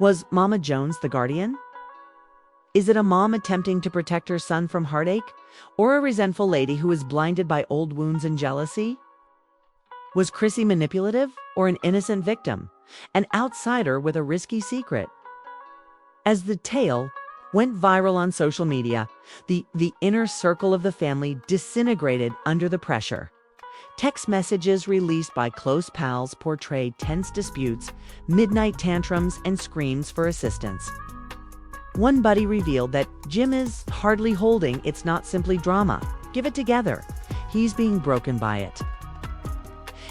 Was Mama Jones the guardian? Is it a mom attempting to protect her son from heartache, or a resentful lady who is blinded by old wounds and jealousy? Was Chrissy manipulative or an innocent victim, an outsider with a risky secret? As the tale went viral on social media, the inner circle of the family disintegrated under the pressure. Text messages released by close pals portrayed tense disputes, midnight tantrums, and screams for assistance. One buddy revealed that Jim is hardly holding, it's not simply drama. Give it together. He's being broken by it.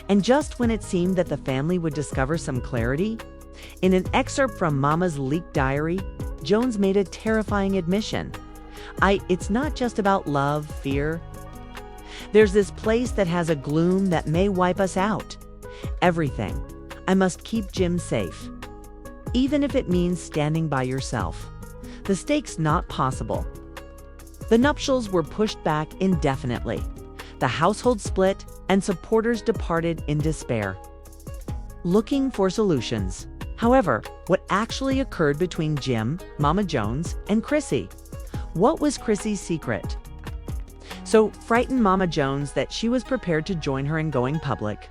And just when it seemed that the family would discover some clarity, in an excerpt from Mama's leaked diary, Jones made a terrifying admission. It's not just about love, fear. There's this place that has a gloom that may wipe us out. Everything. I must keep Jim safe. Even if it means standing by yourself. The stakes not possible. The nuptials were pushed back indefinitely. The household split, and supporters departed in despair, looking for solutions. However, what actually occurred between Jim, Mama Jones, and Chrissy? What was Chrissy's secret? So frightened Mama Jones that she was prepared to join her in going public.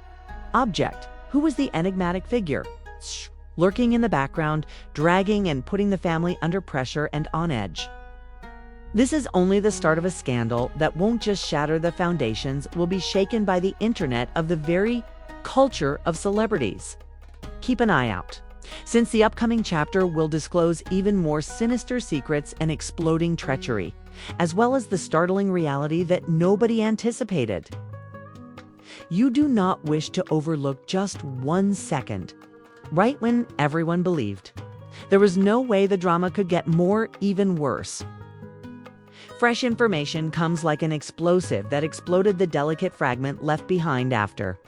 Object: who was the enigmatic figure? Lurking in the background, dragging and putting the family under pressure and on edge. This is only the start of a scandal that won't just shatter the foundations, will be shaken by the internet of the very culture of celebrities. Keep an eye out, since the upcoming chapter will disclose even more sinister secrets and exploding treachery, as well as the startling reality that nobody anticipated. You do not wish to overlook just 1 second, right when everyone believed there was no way the drama could get more, even worse. Fresh information comes like an explosive that exploded the delicate fragment left behind after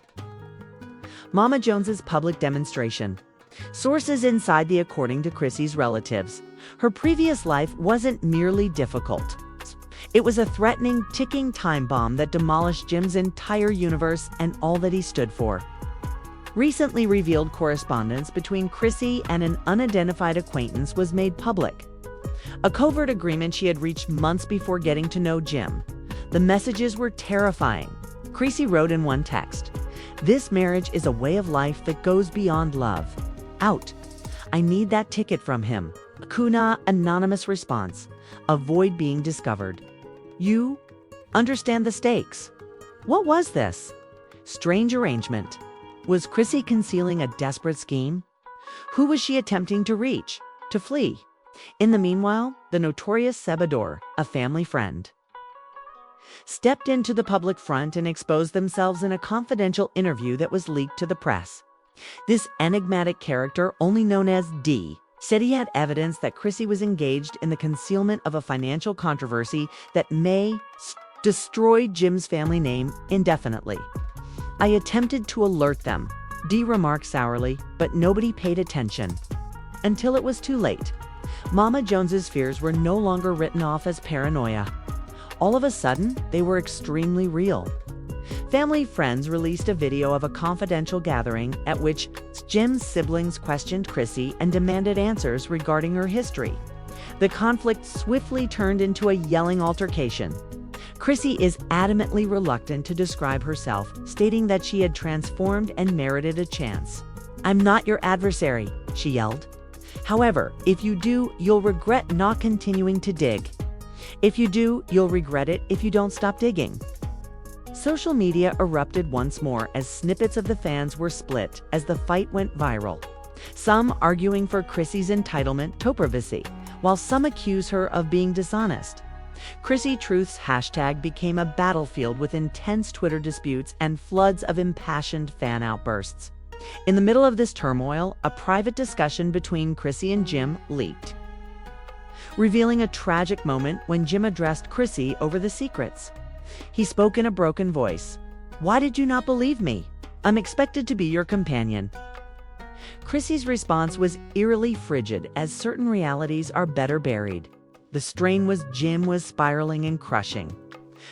Mama Jones's public demonstration. Sources inside the according to Chrissy's relatives, her previous life wasn't merely difficult. It was a threatening, ticking time bomb that demolished Jim's entire universe and all that he stood for. Recently revealed correspondence between Chrissy and an unidentified acquaintance was made public. A covert agreement she had reached months before getting to know Jim. The messages were terrifying. Chrissy wrote in one text, "This marriage is a way of life that goes beyond love. Out. I need that ticket from him." Kuna, anonymous response. Avoid being discovered. You understand the stakes. What was this? Strange arrangement. Was Chrissy concealing a desperate scheme? Who was she attempting to reach? To flee? In the meanwhile, the notorious Sebador, a family friend, stepped into the public front and exposed themselves in a confidential interview that was leaked to the press. This enigmatic character, only known as D, said he had evidence that Chrissy was engaged in the concealment of a financial controversy that may destroy Jim's family name indefinitely. "I attempted to alert them," D remarked sourly, but nobody paid attention. Until it was too late. Mama Jones's fears were no longer written off as paranoia. All of a sudden, they were extremely real. Family friends released a video of a confidential gathering at which Jim's siblings questioned Chrissy and demanded answers regarding her history. The conflict swiftly turned into a yelling altercation. Chrissy is adamantly reluctant to describe herself, stating that she had transformed and merited a chance. "I'm not your adversary," she yelled. "However, if you do, you'll regret not continuing to dig. If you do, you'll regret it if you don't stop digging." Social media erupted once more as snippets of the fans were split as the fight went viral. Some arguing for Chrissy's entitlement to privacy, while some accuse her of being dishonest. Chrissy Truth's hashtag became a battlefield with intense Twitter disputes and floods of impassioned fan outbursts. In the middle of this turmoil, a private discussion between Chrissy and Jim leaked, revealing a tragic moment when Jim addressed Chrissy over the secrets. He spoke in a broken voice. "Why did you not believe me? I'm expected to be your companion." Chrissy's response was eerily frigid, as certain realities are better buried. The strain was Jim was spiraling and crushing,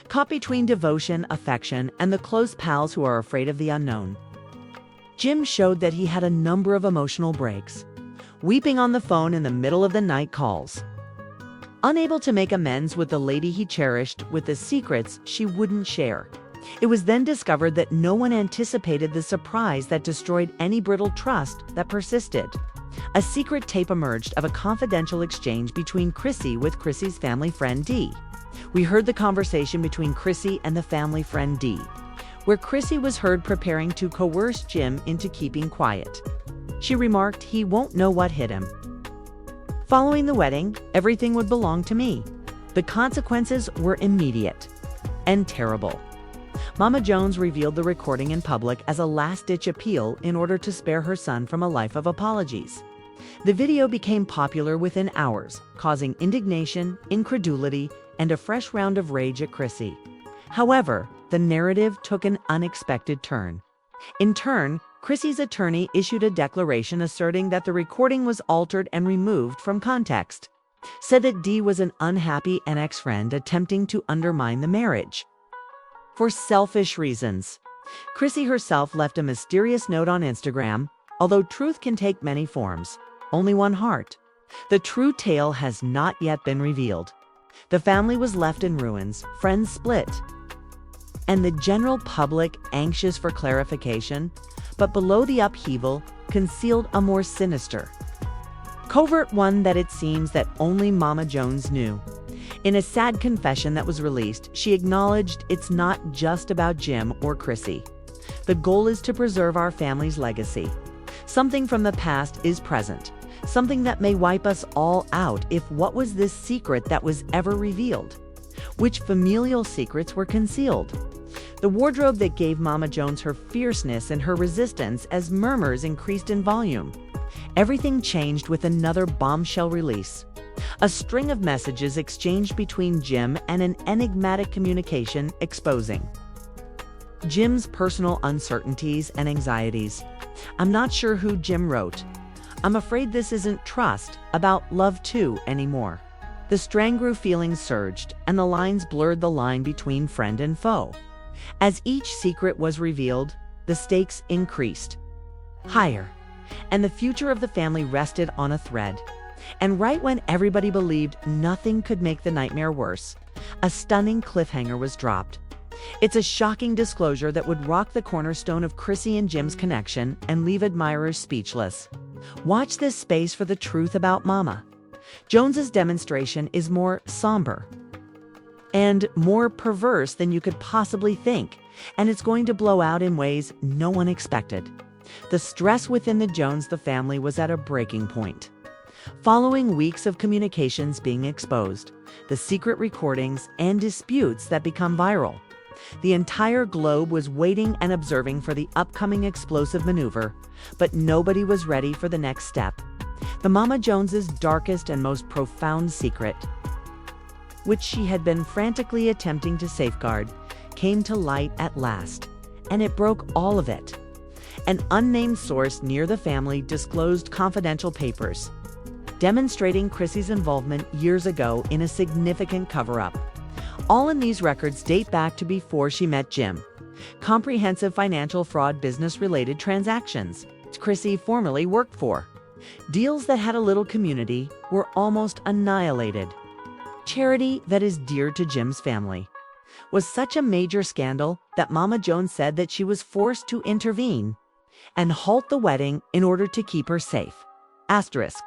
caught between devotion, affection, and the close pals who are afraid of the unknown. Jim showed that he had a number of emotional breaks. weeping on the phone in the middle of the night calls. Unable to make amends with the lady he cherished with the secrets she wouldn't share. It was then discovered that no one anticipated the surprise that destroyed any brittle trust that persisted. A secret tape emerged of a confidential exchange between Chrissy with Chrissy's family friend Dee. We heard the conversation between Chrissy and the family friend Dee, where Chrissy was heard preparing to coerce Jim into keeping quiet. She remarked he won't know what hit him. Following the wedding, everything would belong to me. The consequences were immediate and terrible. Mama Jones revealed the recording in public as a last-ditch appeal in order to spare her son from a life of apologies. The video became popular within hours, causing indignation, incredulity, and a fresh round of rage at Chrissy. However, the narrative took an unexpected turn. In turn, Chrissy's attorney issued a declaration asserting that the recording was altered and removed from context, said that Dee was an unhappy ex-friend attempting to undermine the marriage. For selfish reasons. Chrissy herself left a mysterious note on Instagram, although truth can take many forms, only one heart. The true tale has not yet been revealed. The family was left in ruins, friends split, and the general public anxious for clarification, but below the upheaval concealed a more sinister, covert one that it seems that only Mama Jones knew. In a sad confession that was released, she acknowledged it's not just about Jim or Chrissy. The goal is to preserve our family's legacy. Something from the past is present, something that may wipe us all out if what was this secret that was ever revealed? Which familial secrets were concealed? The wardrobe that gave Mama Jones her fierceness and her resistance as murmurs increased in volume. Everything changed with another bombshell release. A string of messages exchanged between Jim and an enigmatic communication exposing Jim's personal uncertainties and anxieties. I'm not sure who Jim wrote. I'm afraid this isn't trust, about love too anymore. The string grew, feelings surged, and the lines blurred the line between friend and foe. As each secret was revealed, the stakes increased higher, and the future of the family rested on a thread. And right when everybody believed nothing could make the nightmare worse, a stunning cliffhanger was dropped. It's a shocking disclosure that would rock the cornerstone of Chrissy and Jim's connection and leave admirers speechless. Watch this space for the truth about Mama. Jones's demonstration is more somber and more perverse than you could possibly think, and it's going to blow out in ways no one expected. The stress within the family was at a breaking point. Following weeks of communications being exposed, the secret recordings and disputes that become viral, the entire globe was waiting and observing for the upcoming explosive maneuver, but nobody was ready for the next step. The Mama Jones's darkest and most profound secret, which she had been frantically attempting to safeguard, came to light at last, and it broke all of it. An unnamed source near the family disclosed confidential papers demonstrating Chrissy's involvement years ago in a significant cover-up. All in these records date back to before she met Jim. Comprehensive financial fraud business-related transactions Chrissy formerly worked for. Deals that had a little community were almost annihilated. Charity that is dear to Jim's family was such a major scandal that Mama Jones said that she was forced to intervene and halt the wedding in order to keep her safe. Asterisk.